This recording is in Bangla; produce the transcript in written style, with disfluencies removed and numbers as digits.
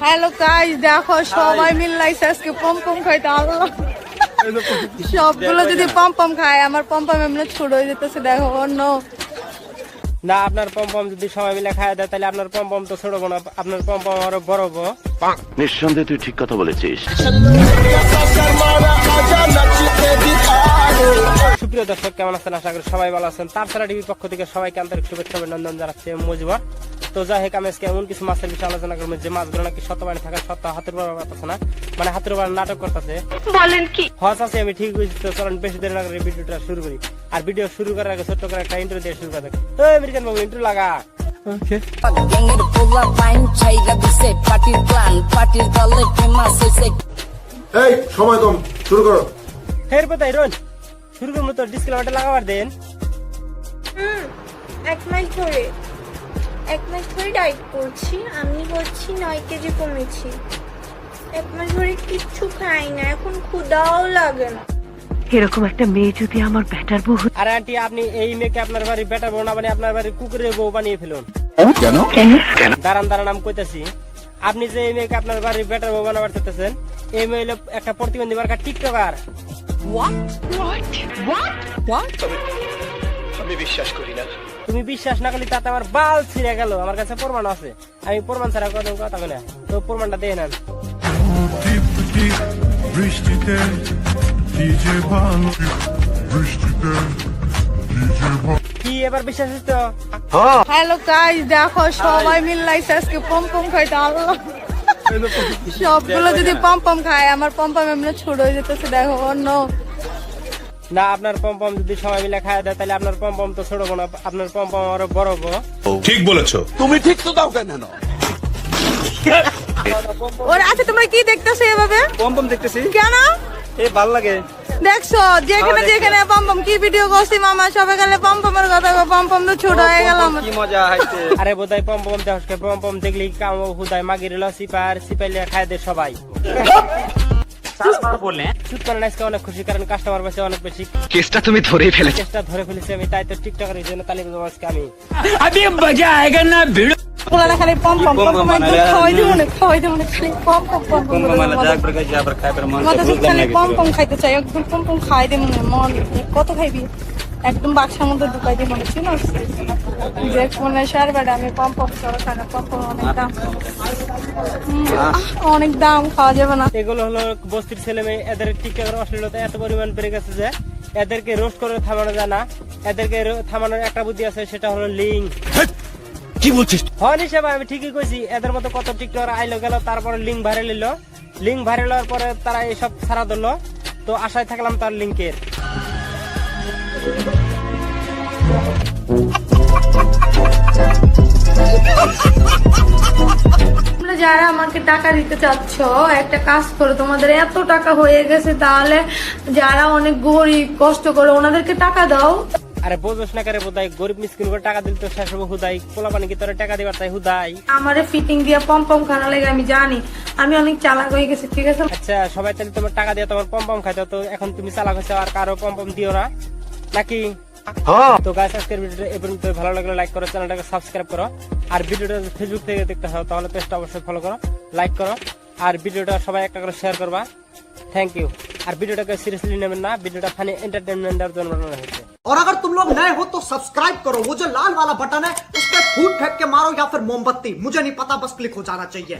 হ্যালো গাইস, দেখো সবাই মিল্লাইছে আজকে পমপম খাইতে। আল্লাহ, সবগুলো যদি পমপম খায় আমার পমপম এমনি ছোট হয়ে যেতেছে। দেখো অন্য না, আপনার পমপম যদি সবাই মিলে খাওয়া দেয় তাহলে আপনার পমপম তো ছোট না, আপনার পমপম আরো বড় হবো। নিঃসন্দেহে তুই ঠিক কথা বলেছিস। সুপ্রিয় দর্শক, কেমন আছেন? আশা করি সবাই ভালো আছেন। তারছাড়া টিভির পক্ষ থেকে সবাইকে আন্তরিক শুভেচ্ছা অভিনন্দন জানাচ্ছি মুজিবর। তো যাই হোক, আমি আজকে এমন কিছু মাছের বিষয়ে আলোচনা করবো যে মাছগুলো নাকি সত্যবাণী থাকা সত্য হাতের উপর পারতেছে না, মানে হাতের উপর নাটক করতেছে। বলেন কি? হস আছে, আমি ঠিক বুঝছি। তো চলেন বেশি দেরি না করে ভিডিওটা শুরু করি। আর ভিডিও শুরু করার আগে ছোট্ট করে একটা ইন্ট্রো দিয়ে শুরু করে দেখ। তো আমেরিকান বাবু ইন্ট্রো লাগা। এই সময় কম, শুরু করো। ফের কোথায় রোন শুরু করবো? তো ডিসক্লেমারটা লাগাবার দেন। এক মাস ধরে ডায়েট করছি। আমি হচ্ছি 9 কেজি কমেছি। 1 মাস ধরে কিচ্ছু খাই না, এখন ক্ষুধাও লাগে না। এরকম একটা মেয়ে যদি আমার ব্যাটার বউ হতো। আরে আন্টি, আপনি এই মেয়েকে আপনার বাড়ি বেটার বউ না বানিয়ে আপনার বাড়ির কুকুরের বউ বানিয়ে ফেলুন। দাঁড়ান দাঁড়ান, আমি কইতাছি। আপনি যে এই মেয়েকে আপনার বাড়ির বেটার বউ বানাবার চাইতেছেন, এই মেয়ে হলো একটা প্রতিবন্ধী মার্কা টিকটকার। আমি বিশ্বাস করি না। তুমি বিশ্বাস না করলে তাতে আমার বাল ছিঁড়ে গেল। আমার কাছে প্রমাণ আছে, আমি প্রমাণ ছাড়া কথা বলে। তো প্রমাণটা দেখে নেন। বৃষ্টিতে ভিজে ভালো, বৃষ্টিতে ভিজে ভালো। কি এবার বিশ্বাস হচ্ছে? হ্যালো গাইস, দেখো সবাই মিল্লাইছে আজকে পমপম খাইতে। আল্লাহ, সবগুলো যদি পমপম খায় আমার পমপম এমনি ছোট হয়ে যেতেছে। দেখো অন্য না, আপনার পমপম যদি সবাই মিলে খাওয়া দেয় তাহলে আপনার পমপম তো ছোট না, আপনার পমপম আরো বড় হবো। ঠিক বলেছো। তুমি ঠিক তো দাও কেন? ওরা আছে। তোমরা কি দেখতেছো এভাবে? পমপম দেখতেছি কেন? এই ভাল লাগে। দেখছো যেখানে যেখানে পমপম কি ভিডিও করছি মামা, সবাই গেলে পমপমের কথা। পমপম তো ছোট হয়ে গেলাম। কি মজা হইছে। আরে বোধহয় পমপম দেখে পমপম দেখলি কাম হুদায় মাগির ল সিপার সিপাইলে খায় দে সবাই। অনেক খুশি, কারণ কাস্টমার বেশি অনেক বেশি। কেসটা তুমি ধরেই ফেলেছো। চেষ্টা ধরে ফেলেছি আমি, তাই তো টিকটকের জন্য তালি বাজাবো আজকে আমি। ওরা খালি পমপম পমপম খাওয়াই দেবো না, খাওয়াই দেবো না, খালি পমপম পমপম খালি পমপম খাইতে চাই। একদম পমপম খাই দেবো না। মন কত খাইবি? একদম বাক্সার মধ্যে ঢুকাই দিয়ে মনে ছিল যে মনে সার বেড়া আমি পমপম চলো খাই না। পমপম অনেক দাম, অনেক দাম, খাওয়া যাবে না। এগুলো হলো বস্তির ছেলে মেয়ে। এদের টিকটকের অশ্লীলতা এত পরিমাণ বেড়ে গেছে যে এদেরকে রোস্ট করে থামানো যায় না। এদেরকে থামানোর একটা বুদ্ধি আছে, সেটা হলো লিঙ্ক। কি বলছিস? হয়নি সেবা, আমি ঠিকই কইছি। এদের মতো কত টিকটকার আইলো গেল, তারপরে লিঙ্ক ভাইরাল এলো। লিঙ্ক ভাইরাল হওয়ার পরে তারা এইসব ছাড়া ধরলো। তো আশায় থাকলাম তার লিঙ্কের। তোমরা যারা আমাকে টাকা দিতে চাচ্ছ, একটা কাজ করো। তোমাদের এত টাকা হয়ে গেছে, তাহলে যারা অনেক গরিব কষ্ট করে ওনাদেরকে টাকা দাও। আরে বোঝোস না করে বোধাই, গরিব মিসকিন করে টাকা দিল তো শেষ হবো হুদাই। পোলা পানি কি তোরা টাকা দিবার তাই হুদাই? আমারে ফিটিং দিয়া পমপম খানা লাগে, আমি জানি। আমি অনেক চালাক হয়ে গেছি, ঠিক আছে? আচ্ছা, সবাই তাহলে তোমার টাকা দিয়ে তোমার পমপম খাইতো, তো এখন তুমি চালাক হয়েছো আর কারো পমপম দিও না নাকি? তো গাইস, আজকের ভিডিওটা এই পর্যন্ত। ভালো লাগলে লাইক করো, চ্যানেলটাকে সাবস্ক্রাইব করো। আর ভিডিওটা ফেসবুক থেকে দেখতে হয় তাহলে পেজটা অবশ্যই ফলো করো, লাইক করো। আর ভিডিওটা সবাই একটা করে শেয়ার করবা। Thank you. আর ভিডিওটাকে সিরিয়াসলি নেবেন না, ভিডিওটা ফানি এন্টারটেনমেন্টের জন্য বানানো হয়েছে। और अगर तुम लोग नए हो तो सब्सक्राइब करो। वो जो लाल वाला बटन है उस पर फूट फेंक के मारो या फिर मोमबत्ती, मुझे नहीं पता, बस क्लिक हो जाना चाहिए।